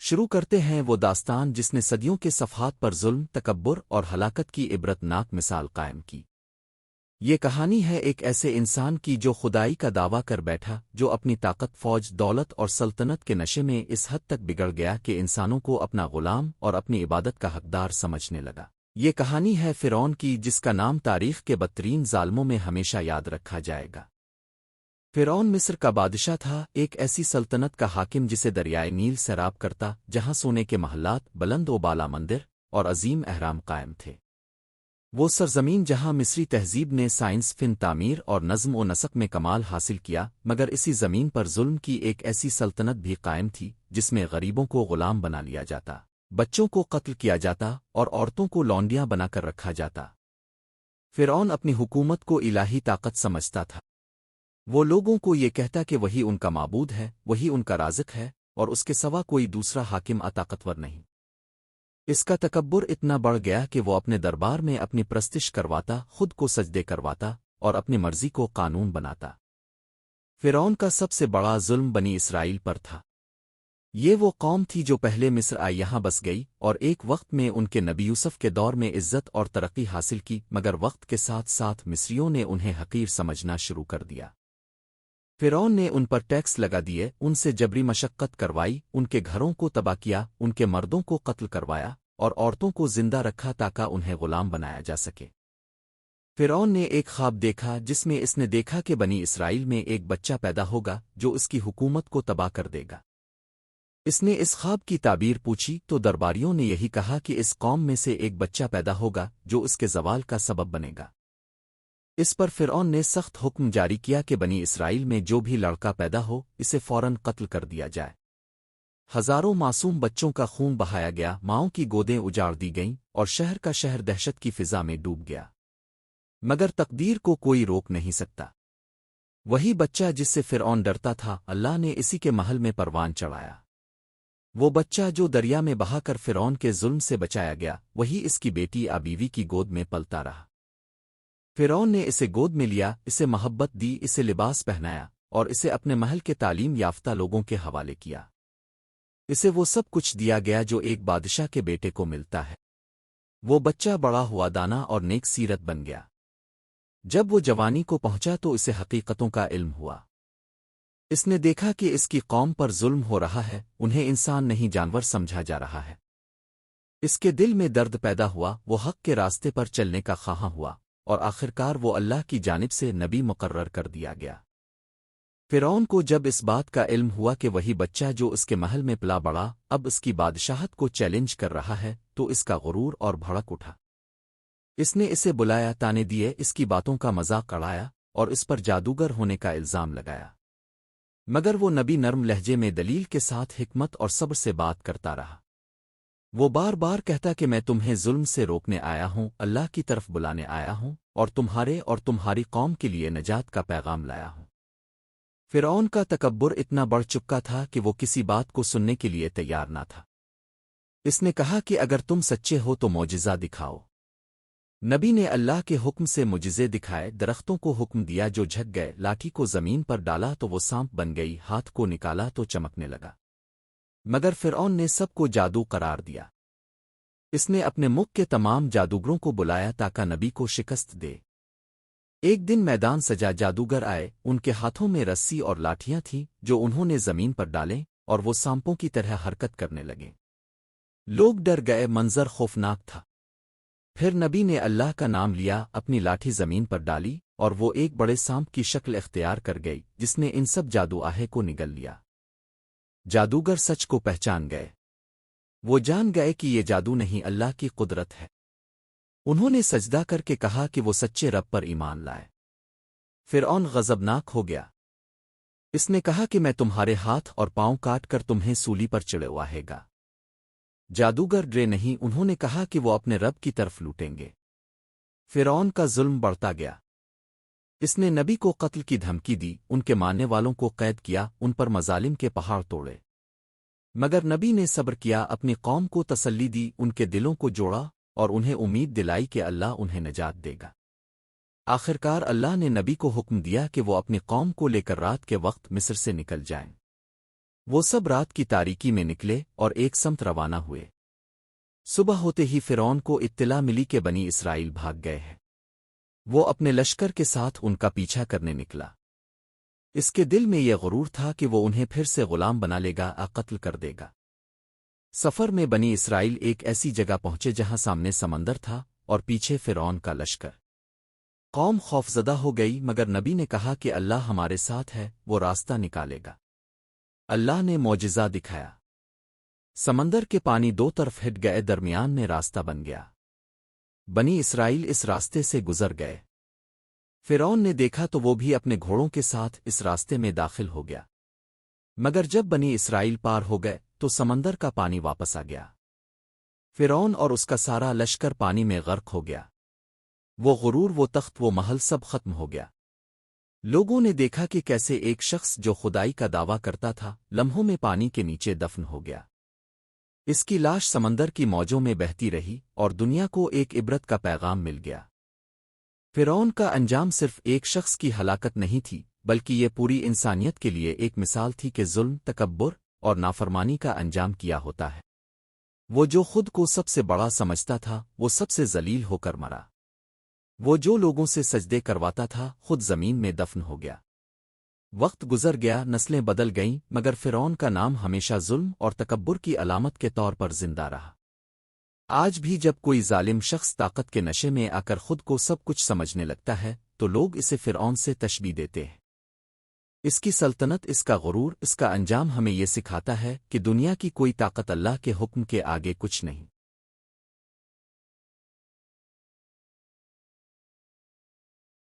شروع کرتے ہیں وہ داستان جس نے صدیوں کے صفحات پر ظلم، تکبر اور ہلاکت کی عبرت ناک مثال قائم کی۔ یہ کہانی ہے ایک ایسے انسان کی جو خدائی کا دعویٰ کر بیٹھا، جو اپنی طاقت، فوج، دولت اور سلطنت کے نشے میں اس حد تک بگڑ گیا کہ انسانوں کو اپنا غلام اور اپنی عبادت کا حقدار سمجھنے لگا۔ یہ کہانی ہے فرعون کی، جس کا نام تاریخ کے بدترین ظالموں میں ہمیشہ یاد رکھا جائے گا۔ فرعون مصر کا بادشاہ تھا، ایک ایسی سلطنت کا حاکم جسے دریائے نیل سیراب کرتا، جہاں سونے کے محلات، بلند و بالا مندر اور عظیم اہرام قائم تھے۔ وہ سرزمین جہاں مصری تہذیب نے سائنس، فن تعمیر اور نظم و نسق میں کمال حاصل کیا، مگر اسی زمین پر ظلم کی ایک ایسی سلطنت بھی قائم تھی جس میں غریبوں کو غلام بنا لیا جاتا، بچوں کو قتل کیا جاتا اور عورتوں کو لونڈیاں بنا کر رکھا جاتا۔ فرعون اپنی حکومت کو الہی طاقت سمجھتا تھا۔ وہ لوگوں کو یہ کہتا کہ وہی ان کا معبود ہے، وہی ان کا رازق ہے، اور اس کے سوا کوئی دوسرا حاکم طاقتور نہیں۔ اس کا تکبر اتنا بڑھ گیا کہ وہ اپنے دربار میں اپنی پرستش کرواتا، خود کو سجدے کرواتا اور اپنی مرضی کو قانون بناتا۔ فرعون کا سب سے بڑا ظلم بنی اسرائیل پر تھا۔ یہ وہ قوم تھی جو پہلے مصر آئی، یہاں بس گئی اور ایک وقت میں ان کے نبی یوسف کے دور میں عزت اور ترقی حاصل کی، مگر وقت کے ساتھ ساتھ مصریوں نے انہیں حقیر سمجھنا شروع کر دیا۔ فرعون نے ان پر ٹیکس لگا دیے، ان سے جبری مشقت کروائی، ان کے گھروں کو تباہ کیا، ان کے مردوں کو قتل کروایا اور عورتوں کو زندہ رکھا تاکہ انہیں غلام بنایا جا سکے۔ فرعون نے ایک خواب دیکھا جس میں اس نے دیکھا کہ بنی اسرائیل میں ایک بچہ پیدا ہوگا جو اس کی حکومت کو تباہ کر دے گا۔ اس نے اس خواب کی تعبیر پوچھی تو درباریوں نے یہی کہا کہ اس قوم میں سے ایک بچہ پیدا ہوگا جو اس کے زوال کا سبب بنے گا۔ اس پر فرعون نے سخت حکم جاری کیا کہ بنی اسرائیل میں جو بھی لڑکا پیدا ہو اسے فوراً قتل کر دیا جائے۔ ہزاروں معصوم بچوں کا خون بہایا گیا، ماؤں کی گودیں اجاڑ دی گئیں اور شہر کا شہر دہشت کی فضا میں ڈوب گیا۔ مگر تقدیر کو کوئی روک نہیں سکتا۔ وہی بچہ جس سے فرعون ڈرتا تھا، اللہ نے اسی کے محل میں پروان چڑھایا۔ وہ بچہ جو دریا میں بہا کر فرعون کے ظلم سے بچایا گیا، وہی اس کی بیٹی بیوی کی گود میں پلتا رہا۔ فرعون نے اسے گود میں لیا، اسے محبت دی، اسے لباس پہنایا اور اسے اپنے محل کے تعلیم یافتہ لوگوں کے حوالے کیا۔ اسے وہ سب کچھ دیا گیا جو ایک بادشاہ کے بیٹے کو ملتا ہے۔ وہ بچہ بڑا ہوا، دانا اور نیک سیرت بن گیا۔ جب وہ جوانی کو پہنچا تو اسے حقیقتوں کا علم ہوا۔ اس نے دیکھا کہ اس کی قوم پر ظلم ہو رہا ہے، انہیں انسان نہیں جانور سمجھا جا رہا ہے۔ اس کے دل میں درد پیدا ہوا، وہ حق کے راستے پر چلنے کا خواہاں ہوا اور آخرکار وہ اللہ کی جانب سے نبی مقرر کر دیا گیا۔ فرعون کو جب اس بات کا علم ہوا کہ وہی بچہ جو اس کے محل میں پلا بڑا اب اس کی بادشاہت کو چیلنج کر رہا ہے تو اس کا غرور اور بھڑک اٹھا۔ اس نے اسے بلایا، تانے دیے، اس کی باتوں کا مذاق اڑایا اور اس پر جادوگر ہونے کا الزام لگایا۔ مگر وہ نبی نرم لہجے میں دلیل کے ساتھ حکمت اور صبر سے بات کرتا رہا۔ وہ بار بار کہتا کہ میں تمہیں ظلم سے روکنے آیا ہوں، اللہ کی طرف بلانے آیا ہوں اور تمہارے اور تمہاری قوم کے لیے نجات کا پیغام لایا ہوں۔ فرعون کا تکبر اتنا بڑھ چکا تھا کہ وہ کسی بات کو سننے کے لیے تیار نہ تھا۔ اس نے کہا کہ اگر تم سچے ہو تو معجزہ دکھاؤ۔ نبی نے اللہ کے حکم سے معجزے دکھائے، درختوں کو حکم دیا جو جھک گئے، لاٹھی کو زمین پر ڈالا تو وہ سانپ بن گئی، ہاتھ کو نکالا تو چمکنے لگا۔ مگر فرعون نے سب کو جادو قرار دیا۔ اس نے اپنے ملک کے تمام جادوگروں کو بلایا تاکہ نبی کو شکست دے۔ ایک دن میدان سجا، جادوگر آئے، ان کے ہاتھوں میں رسی اور لاٹھیاں تھیں جو انہوں نے زمین پر ڈالیں اور وہ سانپوں کی طرح حرکت کرنے لگے۔ لوگ ڈر گئے، منظر خوفناک تھا۔ پھر نبی نے اللہ کا نام لیا، اپنی لاٹھی زمین پر ڈالی اور وہ ایک بڑے سانپ کی شکل اختیار کر گئی جس نے ان سب جادو آہے کو نگل لیا۔ جادوگر سچ کو پہچان گئے۔ وہ جان گئے کہ یہ جادو نہیں، اللہ کی قدرت ہے۔ انہوں نے سجدہ کر کے کہا کہ وہ سچے رب پر ایمان لائے۔ فرعون غضبناک ہو گیا۔ اس نے کہا کہ میں تمہارے ہاتھ اور پاؤں کاٹ کر تمہیں سولی پر چڑھواہے گا۔ جادوگر ڈرے نہیں، انہوں نے کہا کہ وہ اپنے رب کی طرف لوٹیں گے۔ فرعون کا ظلم بڑھتا گیا۔ اس نے نبی کو قتل کی دھمکی دی، ان کے ماننے والوں کو قید کیا، ان پر مظالم کے پہاڑ توڑے۔ مگر نبی نے صبر کیا، اپنی قوم کو تسلی دی، ان کے دلوں کو جوڑا اور انہیں امید دلائی کہ اللہ انہیں نجات دے گا۔ آخرکار اللہ نے نبی کو حکم دیا کہ وہ اپنی قوم کو لے کر رات کے وقت مصر سے نکل جائیں۔ وہ سب رات کی تاریکی میں نکلے اور ایک سمت روانہ ہوئے۔ صبح ہوتے ہی فرعون کو اطلاع ملی کہ بنی اسرائیل بھاگ گئے ہیں۔ وہ اپنے لشکر کے ساتھ ان کا پیچھا کرنے نکلا۔ اس کے دل میں یہ غرور تھا کہ وہ انہیں پھر سے غلام بنا لے گا، قتل کر دے گا۔ سفر میں بنی اسرائیل ایک ایسی جگہ پہنچے جہاں سامنے سمندر تھا اور پیچھے فرعون کا لشکر۔ قوم خوفزدہ ہو گئی، مگر نبی نے کہا کہ اللہ ہمارے ساتھ ہے، وہ راستہ نکالے گا۔ اللہ نے معجزہ دکھایا۔ سمندر کے پانی دو طرف ہٹ گئے، درمیان میں راستہ بن گیا۔ بنی اسرائیل اس راستے سے گزر گئے۔ فرعون نے دیکھا تو وہ بھی اپنے گھوڑوں کے ساتھ اس راستے میں داخل ہو گیا۔ مگر جب بنی اسرائیل پار ہو گئے تو سمندر کا پانی واپس آ گیا۔ فرعون اور اس کا سارا لشکر پانی میں غرق ہو گیا۔ وہ غرور، وہ تخت، وہ محل سب ختم ہو گیا۔ لوگوں نے دیکھا کہ کیسے ایک شخص جو خدائی کا دعویٰ کرتا تھا لمحوں میں پانی کے نیچے دفن ہو گیا۔ اس کی لاش سمندر کی موجوں میں بہتی رہی اور دنیا کو ایک عبرت کا پیغام مل گیا۔ فرعون کا انجام صرف ایک شخص کی ہلاکت نہیں تھی، بلکہ یہ پوری انسانیت کے لیے ایک مثال تھی کہ ظلم، تکبر اور نافرمانی کا انجام کیا ہوتا ہے۔ وہ جو خود کو سب سے بڑا سمجھتا تھا وہ سب سے ذلیل ہو کر مرا۔ وہ جو لوگوں سے سجدے کرواتا تھا خود زمین میں دفن ہو گیا۔ وقت گزر گیا، نسلیں بدل گئیں، مگر فرعون کا نام ہمیشہ ظلم اور تکبر کی علامت کے طور پر زندہ رہا۔ آج بھی جب کوئی ظالم شخص طاقت کے نشے میں آ کر خود کو سب کچھ سمجھنے لگتا ہے تو لوگ اسے فرعون سے تشبیہ دیتے ہیں۔ اس کی سلطنت، اس کا غرور، اس کا انجام ہمیں یہ سکھاتا ہے کہ دنیا کی کوئی طاقت اللہ کے حکم کے آگے کچھ نہیں۔